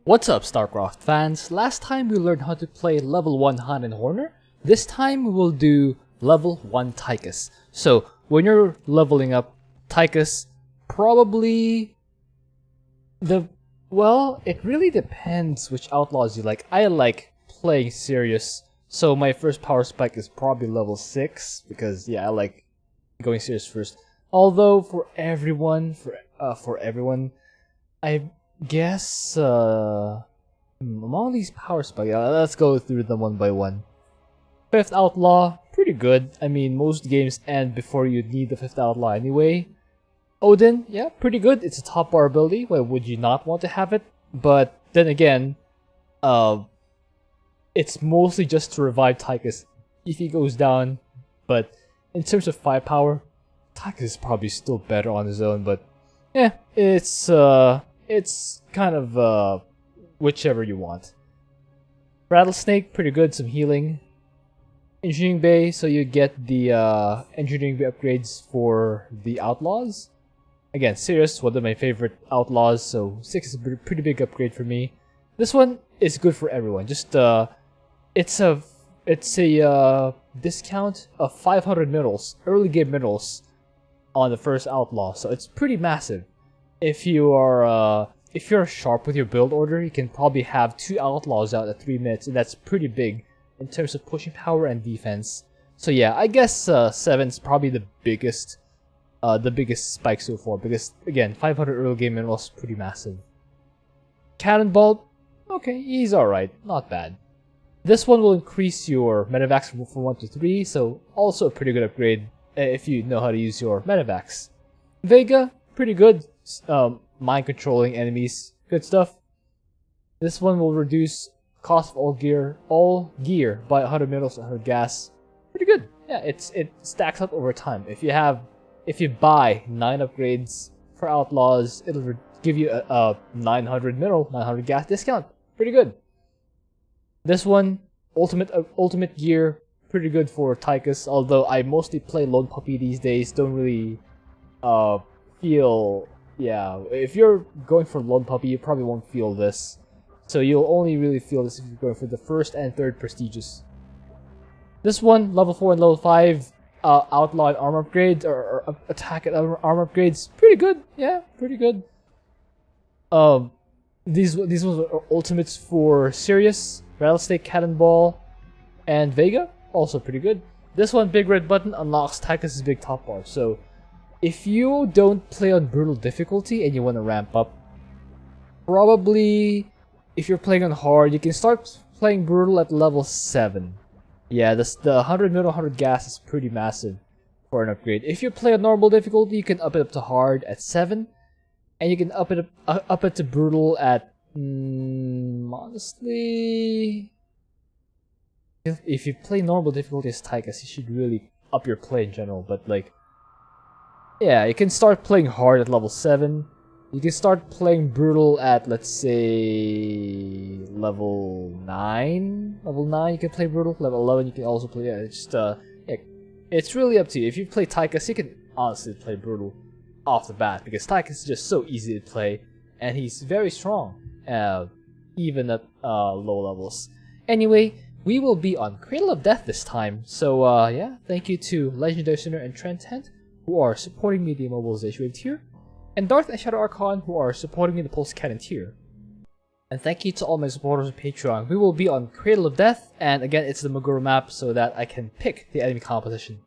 What's up, Starcraft fans? Last time we learned how to play level 1 Han and Horner. This time we will do level 1 Tychus. So when you're leveling up Tychus, probably it really depends which outlaws you like. I like playing serious, so my first power spike is probably level 6 because I like going serious first. Although for everyone, I guess among these power spikes, let's go through them one by one. 5th outlaw, pretty good. I mean, most games end before you need the 5th outlaw anyway. Odin, yeah, pretty good. It's a top bar ability. Why would you not want to have it? But then again, it's mostly just to revive Tychus if he goes down. But in terms of firepower, Tychus is probably still better on his own. But yeah, it's kind of whichever you want. Rattlesnake, pretty good, some healing. Engineering Bay, so you get the Engineering Bay upgrades for the outlaws. Again, Sirius, one of my favorite outlaws, so 6 is a pretty big upgrade for me. This one is good for everyone. Just it's a discount of 500 minerals, early game minerals, on the first outlaw, so it's pretty massive. If you're sharp with your build order, you can probably have 2 outlaws out at 3 minutes, and that's pretty big in terms of pushing power and defense. So yeah, I guess 7 is probably the biggest spike so far, because again, 500 early game minerals, pretty massive. Cannonball, okay, he's alright, not bad. This one will increase your medevacs from 1 to 3, so also a pretty good upgrade if you know how to use your medevacs. Vega, pretty good. Mind controlling enemies, good stuff. This one will reduce cost of all gear by 100 minerals and 100 gas. Pretty good. Yeah, it stacks up over time. If you buy 9 upgrades for outlaws, it'll give you a 900 mineral, 900 gas discount. Pretty good. This one, ultimate gear, pretty good for Tychus. Although I mostly play Lone Puppy these days, don't really feel. Yeah, if you're going for Lone Puppy, you probably won't feel this. So you'll only really feel this if you're going for the 1st and 3rd prestigious. This one, level 4 and level 5, outlaw and armor upgrades, or attack and armor upgrades, pretty good. Yeah, pretty good. These ones are ultimates for Sirius, Rattlesnake, Cannonball, and Vega, also pretty good. This one, Big Red Button, unlocks Tychus' big top bar, so if you don't play on brutal difficulty and you want to ramp up, probably if you're playing on hard, you can start playing brutal at level 7. Yeah, the 100 mineral, 100 gas is pretty massive for an upgrade. If you play on normal difficulty, you can up it up to hard at 7, and you can up it to brutal at honestly, if you play normal difficulty as Tychus, you should really up your play in general. But like, yeah, you can start playing hard at level 7. You can start playing brutal at, let's say, level 9. Level 9 you can play brutal. Level 11 you can also play. Yeah, it's really up to you. If you play Tychus, you can honestly play brutal off the bat, because Tychus is just so easy to play, and he's very strong, even at low levels. Anyway, we will be on Cradle of Death this time. So yeah, thank you to Legendary Sinner and Trent Tent, who are supporting me the Immobilization Wave tier, and Darth and Shadow Archon, who are supporting me the Pulse Cannon tier. And thank you to all my supporters on Patreon. We will be on Cradle of Death, and again, it's the Maguro map so that I can pick the enemy composition.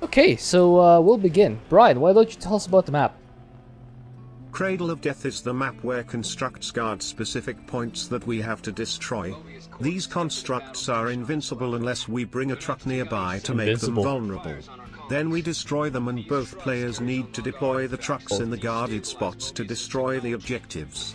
Okay, so we'll begin. Brian, why don't you tell us about the map? Cradle of Death is the map where constructs guard specific points that we have to destroy. These constructs are invincible unless we bring a truck nearby to make them vulnerable. Then we destroy them, and both players need to deploy the trucks in the guarded spots to destroy the objectives.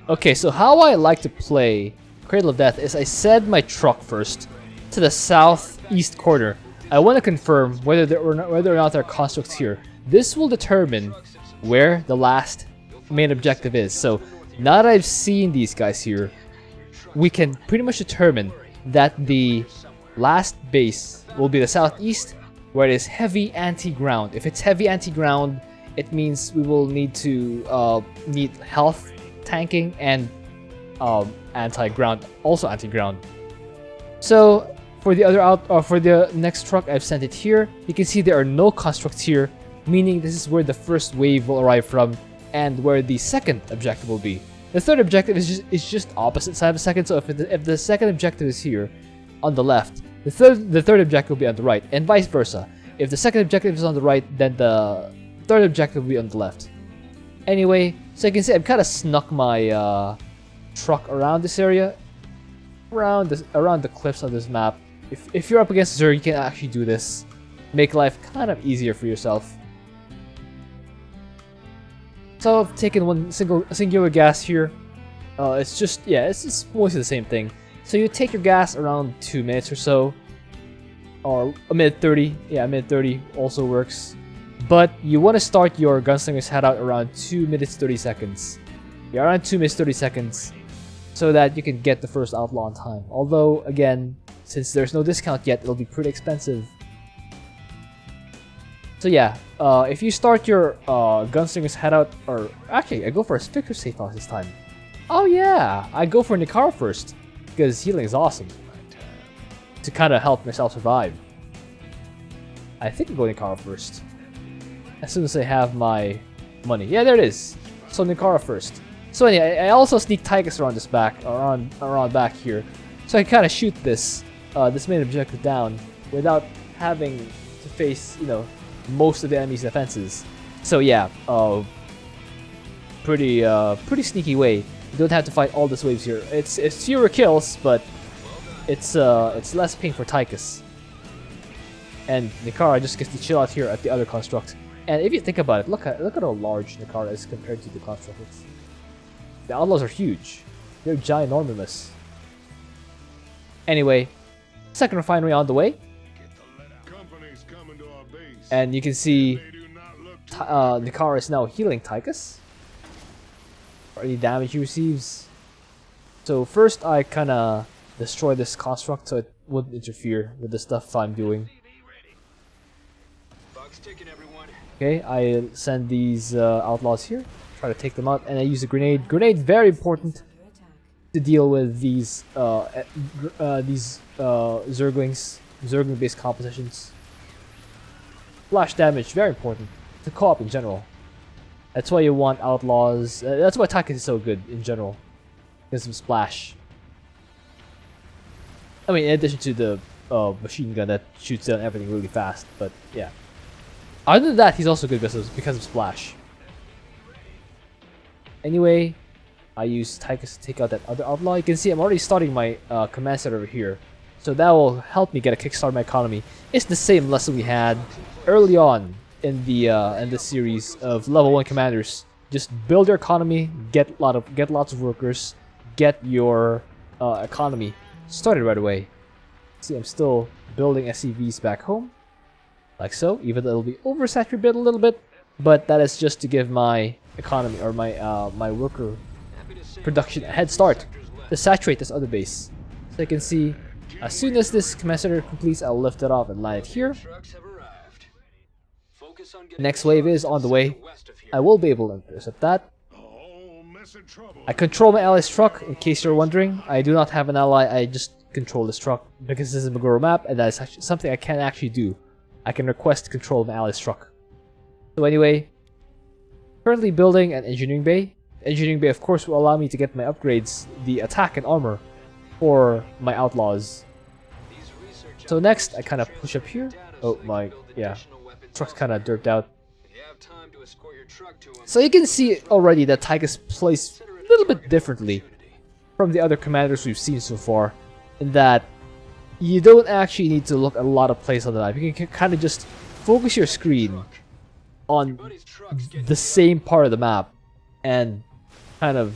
Okay, so how I like to play Cradle of Death is I send my truck first to the southeast corner. I want to confirm whether or not there are constructs here. This will determine where the last main objective is. So now that I've seen these guys here, we can pretty much determine that the last base will be the southeast, where it is heavy anti-ground. If it's heavy anti-ground, it means we will need to need health tanking and anti-ground, also anti-ground. So for the for the next truck, I've sent it here. You can see there are no constructs here, meaning this is where the first wave will arrive from, and where the second objective will be. The third objective is just opposite side of the second. So if the second objective is here, on the left, the third objective will be on the right, and vice versa. If the second objective is on the right, then the third objective will be on the left. Anyway, so you can see I've kind of snuck my truck around this area, around the cliffs of this map. If you're up against Zerg, you can actually do this. Make life kind of easier for yourself. So I've taken one singular gas here. It's just it's mostly the same thing. So you take your gas around 2 minutes or so, or a minute 30. Yeah, a minute 30 also works. But you want to start your gunslinger's headout around 2 minutes 30 seconds. Yeah, around 2 minutes 30 seconds, so that you can get the first outlaw on time. Although, again, since there's no discount yet, it'll be pretty expensive. So yeah, if you start your gunslinger's headout, or actually, I go for a Victor safe house this time. Oh yeah, I go for Nikara first, because healing is awesome. To kind of help myself survive. I think I'm going Nikara first. As soon as I have my money. Yeah, there it is. So Nikara first. So anyway, I also sneak Tychus around this back, around back here. So I kind of shoot this main objective down without having to face, most of the enemy's defenses. So yeah, pretty sneaky way. You don't have to fight all these waves here. It's fewer kills, but it's less pain for Tychus. And Nikara just gets to chill out here at the other construct. And if you think about it, look at how large Nikara is compared to the construct. The outlaws are huge. They're ginormous. Anyway, second refinery on the way. And you can see Nikara is now healing Tychus for any damage he receives. So first I kinda destroy this construct so it wouldn't interfere with the stuff I'm doing. Okay, I send these outlaws here, try to take them out, and I use a grenade. Grenade very important to deal with these Zergling-based compositions. Flash damage very important to co-op in general. That's why you want outlaws. That's why Tychus is so good in general, because of splash. I mean, in addition to the machine gun that shoots down everything really fast, but yeah. Other than that, he's also good because of splash. Anyway, I use Tychus to take out that other outlaw. You can see I'm already starting my command center over here, so that will help me get a kickstart my economy. It's the same lesson we had early on in the series of level 1 commanders. Just build your economy, get lots of workers, get your economy started right away. See, I'm still building SCVs back home. Like so, even though it'll be oversaturated a little bit, but that is just to give my economy or my worker production a head start to saturate this other base. So you can see, as soon as this command center completes, I'll lift it off and land it here. Next wave is on the way. I will be able to intercept that. I control my ally's truck, in case you're wondering. I do not have an ally, I just control this truck because this is a Maguro map, and that is actually something I can actually do. I can request control of my ally's truck. So anyway, currently building an engineering bay. Engineering bay, of course, will allow me to get my upgrades, the attack and armor, for my outlaws. So next, I kind of push up here. Oh my, yeah, truck's kind of derped out. So you can see already that Tychus plays a little bit differently from the other commanders we've seen so far, in that you don't actually need to look at a lot of places on the map. You can kind of just focus your screen on the same part of the map and kind of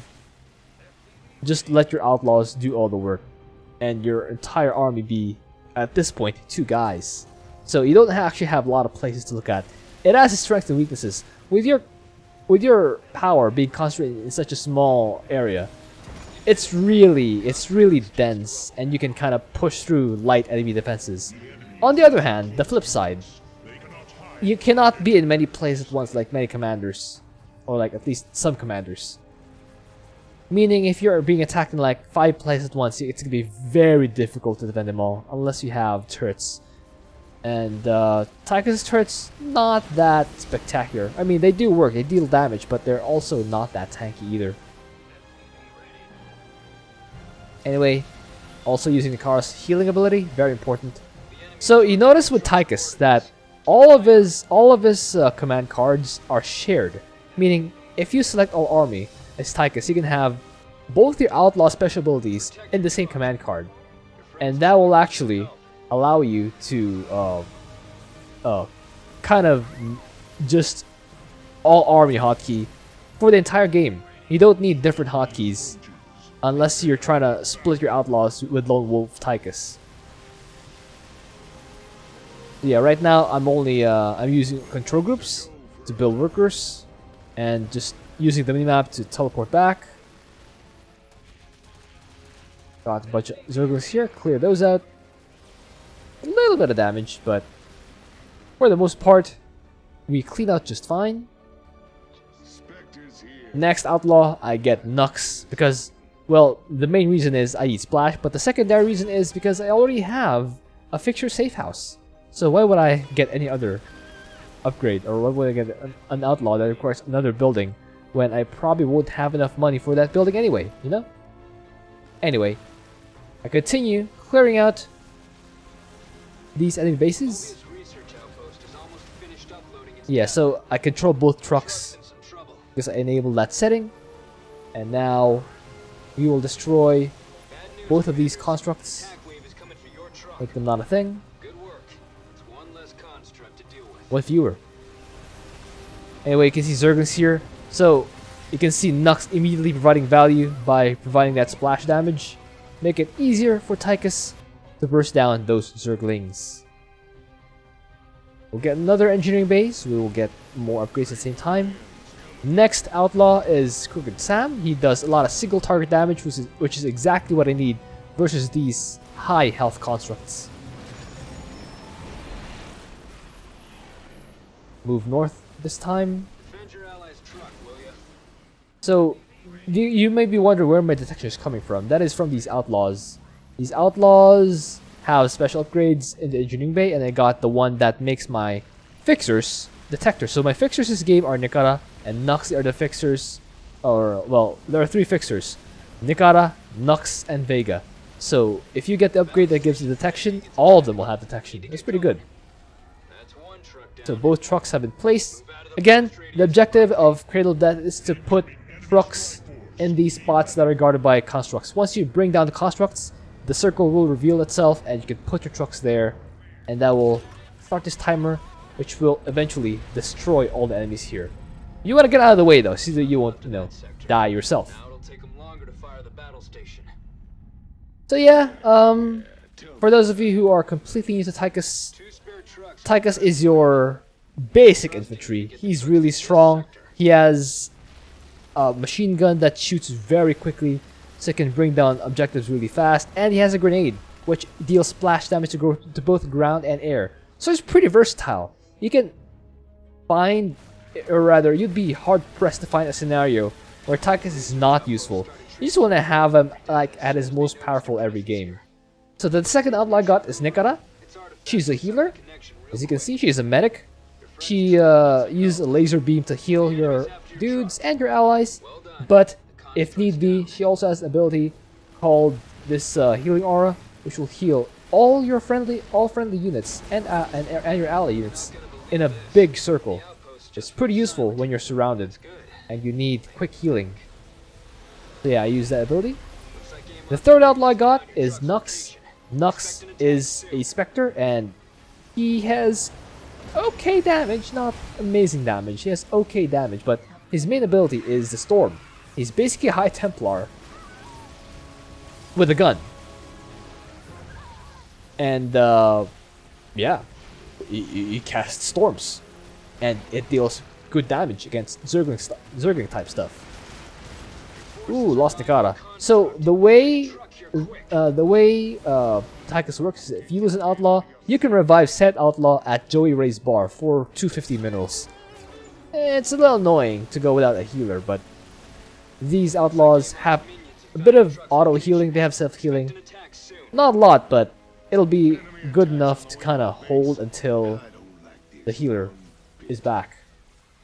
just let your outlaws do all the work, and your entire army be, at this point, 2 guys. So you don't actually have a lot of places to look at. It has its strengths and weaknesses. With your power being concentrated in such a small area, it's really dense, and you can kind of push through light enemy defenses. On the other hand, the flip side, you cannot be in many places at once like many commanders, or like at least some commanders. Meaning if you're being attacked in like 5 places at once, it's going to be very difficult to defend them all, unless you have turrets. And Tychus' turrets, not that spectacular. I mean, they do work, they deal damage, but they're also not that tanky either. Anyway, also using Nikara's healing ability, very important. So you notice with Tychus that all of his command cards are shared, meaning if you select all army as Tychus, you can have both your outlaw special abilities in the same command card, and that will actually allow you to kind of just all army hotkey for the entire game. You don't need different hotkeys unless you're trying to split your outlaws with Lone Wolf Tychus. Yeah, right now I'm only I'm using control groups to build workers and just using the minimap to teleport back. Got a bunch of Zerglings here, clear those out. A little bit of damage, but for the most part, we clean out just fine. Next outlaw, I get Nux because, well, the main reason is I need Splash, but the secondary reason is because I already have a fixture safe house. So why would I get any other upgrade, or why would I get an outlaw that requires another building when I probably won't have enough money for that building anyway, you know? Anyway, I continue clearing out these enemy bases. Yeah, so I control both trucks because I enabled that setting, and now we will destroy both of these constructs, make them not a thing. One fewer. Anyway, you can see Zerglings here, so you can see Nux immediately providing value by providing that splash damage. Make it easier for Tychus to burst down those Zerglings. We'll get another engineering base. We will get more upgrades at the same time. Next outlaw is Crooked Sam. He does a lot of single target damage, which is exactly what I need versus these high health constructs. Move north this time. So you may be wondering where my detection is coming from. That is from these outlaws. These outlaws have special upgrades in the engineering bay, and I got the one that makes my fixers detectors. So my fixers this game are Nikara and Nux are the fixers, or well, there are 3 fixers: Nikara, Nux, and Vega. So if you get the upgrade that gives you detection, all of them will have detection. It's pretty good. So both trucks have been placed. Again, the objective of Cradle of Death is to put trucks in these spots that are guarded by constructs. Once you bring down the constructs, the circle will reveal itself and you can put your trucks there, and that will start this timer, which will eventually destroy all the enemies here. You want to get out of the way though, so that you won't, die yourself. So yeah, for those of you who are completely new to Tychus, Tychus is your basic infantry. He's really strong. He has a machine gun that shoots very quickly, so it can bring down objectives really fast. And he has a grenade, which deals splash damage to both ground and air. So it's pretty versatile. You can find, or rather, you'd be hard pressed to find a scenario where Tychus is not useful. You just want to have him like at his most powerful every game. So the second outlaw I got is Nikara. She's a healer. As you can see, she's a medic. She uses a laser beam to heal your dudes and your allies, but if need be, she also has an ability called this healing aura, which will heal all friendly units and your ally units in a big circle. It's pretty useful when you're surrounded and you need quick healing. So yeah, I use that ability. The third outlaw I got is Nux. Nux is a Spectre, and he has okay damage, not amazing damage. He has okay damage, but his main ability is the Storm. He's basically a High Templar with a gun. And yeah, he casts storms, and it deals good damage against Zergling type stuff. Ooh, lost Nikara. So the way Tychus works is if you lose an outlaw, you can revive said outlaw at Joey Ray's bar for 250 minerals. It's a little annoying to go without a healer, but these outlaws have a bit of auto healing. They have self healing, not a lot, but it'll be good enough to kind of hold until the healer is back.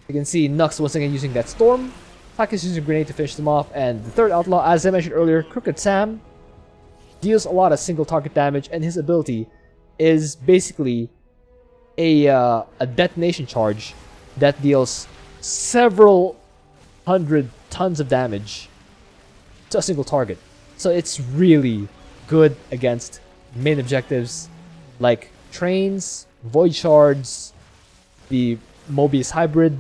You can see Nux once again using that storm. Tychus using a grenade to finish them off, and the third outlaw, as I mentioned earlier, Crooked Sam, deals a lot of single target damage, and his ability is basically a detonation charge that deals several hundred tons of damage to a single target. So it's really good against main objectives like trains, void shards, the Mobius hybrid,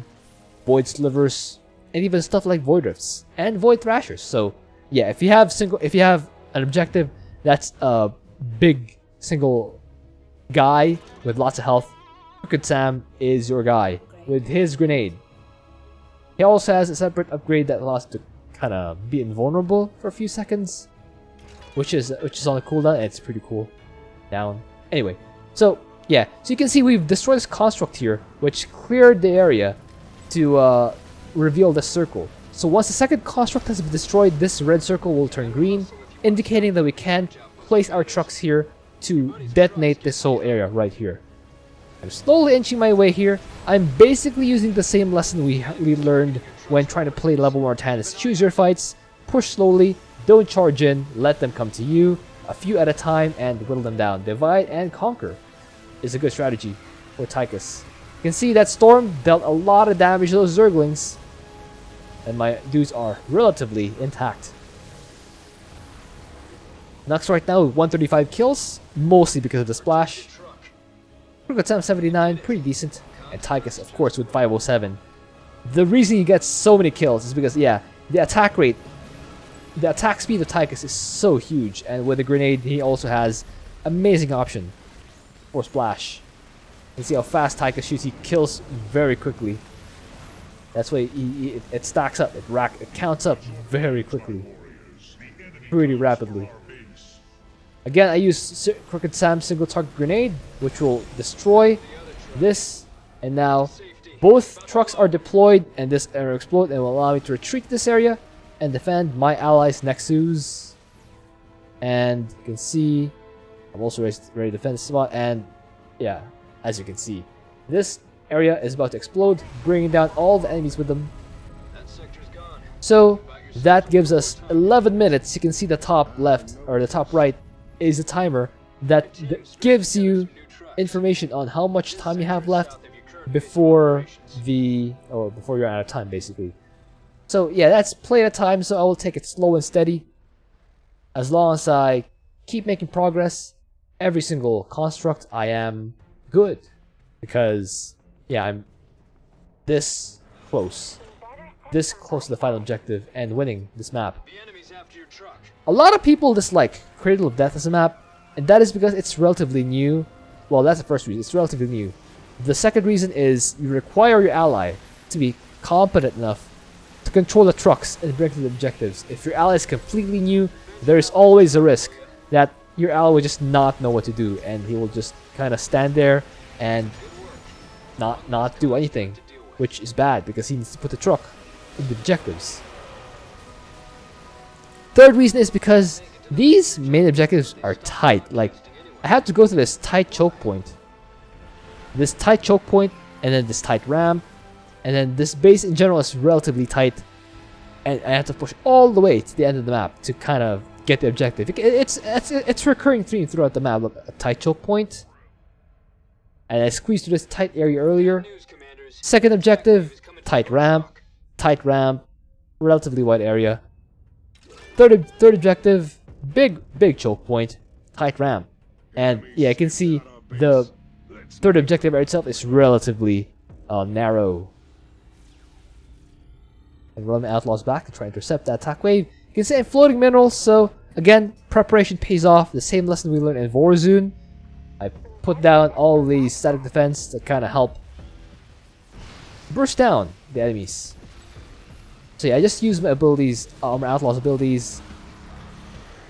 void slivers, and even stuff like void rifts and void thrashers. So yeah, if you have an objective that's a big single guy with lots of health, Crooked Sam is your guy with his grenade. He also has a separate upgrade that allows him to kind of be invulnerable for a few seconds, which is on a cooldown, and it's pretty cool. Down. Anyway, so yeah, so you can see we've destroyed this construct here, which cleared the area to reveal the circle. So once the second construct has been destroyed, this red circle will turn green, indicating that we can place our trucks here to detonate this whole area right here. I'm slowly inching my way here. I'm basically using the same lesson we learned when trying to play level 1 Tannis. Choose your fights, push slowly, don't charge in, let them come to you, a few at a time, and whittle them down. Divide and conquer is a good strategy for Tychus. You can see that storm dealt a lot of damage to those Zerglings, and my dudes are relatively intact. Nux right now with 135 kills, mostly because of the splash. Crooked Sam 79, pretty decent, and Tychus of course with 507. The reason he gets so many kills is because, yeah, the attack rate, the attack speed of Tychus is so huge, and with the grenade he also has amazing option for splash. You see how fast Tychus shoots, he kills very quickly. That's why it stacks up, it counts up very quickly, pretty rapidly. Again, I use Crooked Sam's single target grenade, which will destroy this, and now both trucks are deployed and this area explode and will allow me to retreat this area and defend my allies' Nexus. And you can see I'm also ready to defend this spot, and yeah, as you can see, this area is about to explode, bringing down all the enemies with them. So that gives us 11 minutes. You can see the top left or the top right is a timer that gives you information on how much time you have left before you're out of time, basically. So yeah, that's play at a time, so I will take it slow and steady. As long as I keep making progress, every single construct I am good. Because yeah, I'm this close to the final objective and winning this map. A lot of people dislike Cradle of Death as a map, and that is because it's relatively new. Well, that's the first reason, it's relatively new. The second reason is you require your ally to be competent enough to control the trucks and bring to the objectives. If your ally is completely new, there is always a risk that your ally will just not know what to do, and he will just kind of stand there and not do anything, which is bad because he needs to put the truck in the objectives. Third reason is because these main objectives are tight. Like, I have to go through this tight choke point, and then this tight ramp, and then this base in general is relatively tight, and I have to push all the way to the end of the map to kind of get the objective. It's a recurring theme throughout the map. Look, a tight choke point, and I squeezed through this tight area earlier. Second objective, tight ramp, relatively wide area. Third objective, big choke point, tight ramp. And yeah, you can see the third objective itself is relatively narrow. And run the outlaws back to try to intercept that attack wave. You can see I'm floating minerals, so again, preparation pays off. The same lesson we learned in Warzone. I put down all these static defense that kind of help burst down the enemies. So yeah, I just use my abilities, my outlaws abilities.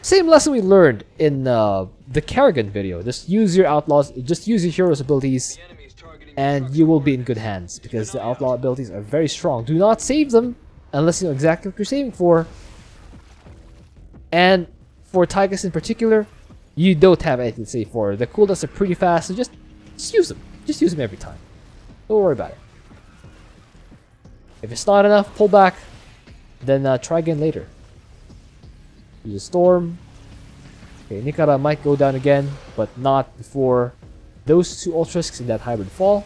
Same lesson we learned in the Kerrigan video. Just use your outlaws, just use your heroes' abilities, and you will be in good hands because the outlaw abilities are very strong. Do not save them. unless you know exactly what you're saving for. And for Tychus in particular, you don't have anything to save for. The cooldowns are pretty fast, so just use them. Just use them every time. Don't worry about it. If it's not enough, pull back. Then try again later. Use a storm. Okay, Nikara might go down again, but not before those two Ultrasks in that hybrid fall.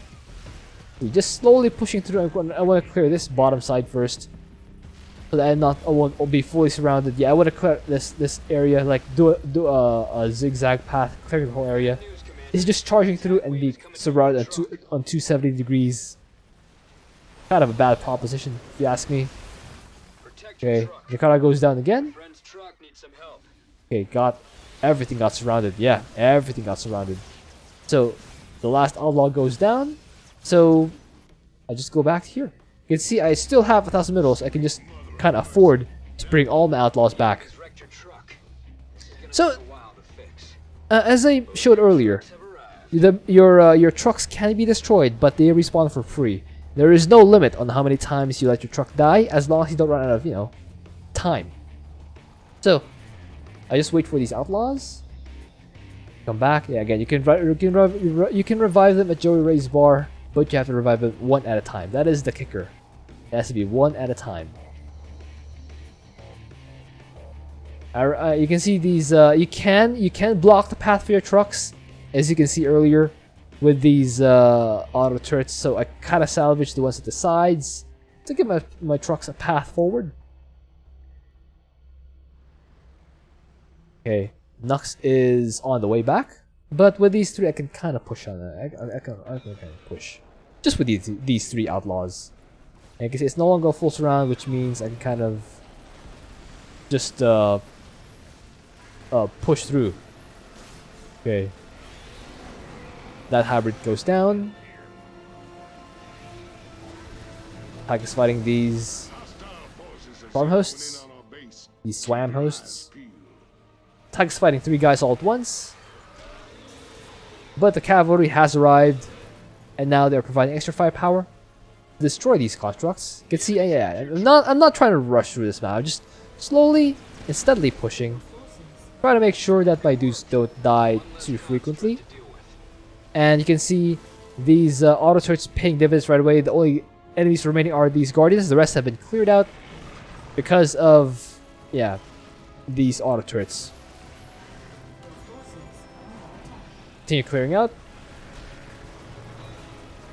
We're just slowly pushing through. I want to clear this bottom side first, so that I won't be fully surrounded. Yeah, I want to clear this area, like do a zigzag path, clearing the whole area. It's just charging through and be surrounded on 270 degrees. Kind of a bad proposition, if you ask me. Okay, Nikara goes down again. Okay, everything got surrounded. Yeah, everything got surrounded. So the last outlaw goes down. So I just go back here. You can see I still have 1,000 minerals. I can just kind of afford to bring all my outlaws back. So as I showed earlier, your trucks can be destroyed, but they respawn for free. There is no limit on how many times you let your truck die, as long as you don't run out of, you know, time. So I just wait for these outlaws. Come back. Yeah, again, you can revive them at Joey Ray's bar, but you have to revive them one at a time. That is the kicker. It has to be one at a time. You can see these. You can block the path for your trucks, as you can see earlier, with these auto turrets. So I kind of salvaged the ones at the sides to give my trucks a path forward. Okay, Nux is on the way back, but with these three I can kind of push on it. I can kind of push. Just with these three outlaws. And you can see it's no longer a full surround, which means I can kind of just push through. Okay. That hybrid goes down. Tychus fighting these farm hosts. These swam hosts. Tychus fighting 3 guys all at once. But the cavalry has arrived, and now they're providing extra firepower to destroy these constructs. You can see, yeah, I'm not trying to rush through this map. I'm just slowly and steadily pushing. Try to make sure that my dudes don't die too frequently. And you can see these auto turrets paying dividends right away. The only enemies remaining are these guardians. The rest have been cleared out because of, yeah, these auto turrets. Continue clearing out.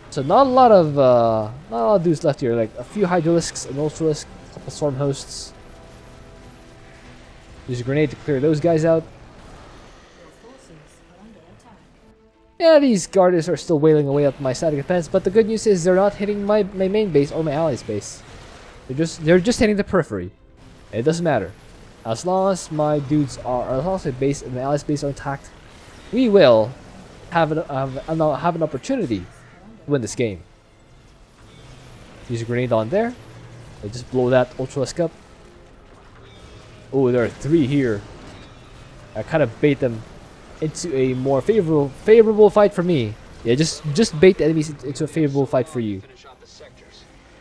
So not a lot of dudes left here. Like a few Hydralisks, an Ultralisk, a couple Storm Hosts. Use a grenade to clear those guys out. Yeah, these guardians are still wailing away at my static defense, but the good news is they're not hitting my main base or my allies' base. They're just hitting the periphery. It doesn't matter. As long as my dudes are, as long as my base and my allies' base are intact, we will have an opportunity to win this game. Use a grenade on there. They just blow that Ultralisk up. Oh, there are 3 here. I kind of bait them into a more favorable fight for me. Yeah, just bait the enemies into a favorable fight for you.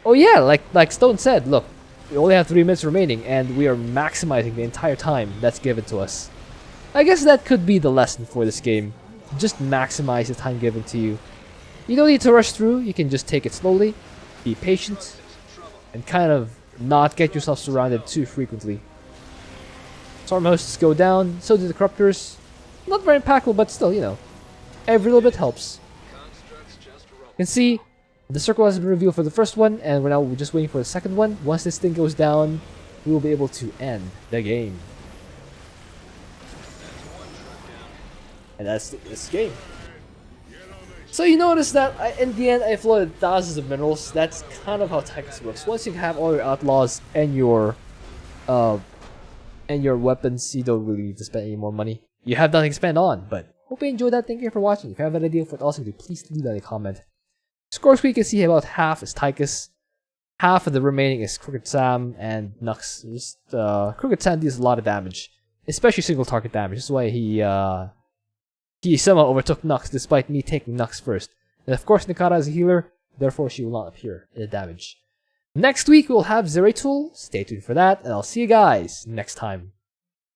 Oh yeah, like Stone said, look, we only have 3 minutes remaining and we are maximizing the entire time that's given to us. I guess that could be the lesson for this game. Just maximize the time given to you. You don't need to rush through, you can just take it slowly, be patient, and kind of not get yourself surrounded too frequently. Storm hosts go down, so do the corruptors. Not very impactful, but still, you know, every little bit helps. You can see the circle has been revealed for the first one, and we're just waiting for the second one. Once this thing goes down, we will be able to end the game. And that's this game. So you notice that in the end I flooded thousands of minerals. That's kind of how Tychus works. Once you have all your outlaws and your weapons, you don't really need to spend any more money. You have nothing to spend on, but hope you enjoyed that. Thank you for watching. If you have an idea for what else to do, please leave that in a comment. Scores we can see about half is Tychus, half of the remaining is Crooked Sam and Nux. Just Crooked Sam deals a lot of damage, especially single target damage. That's why he somehow overtook Nux despite me taking Nux first. And of course Nikara is a healer, therefore she will not appear in the damage. Next week we'll have Zeratul. Stay tuned for that, and I'll see you guys next time.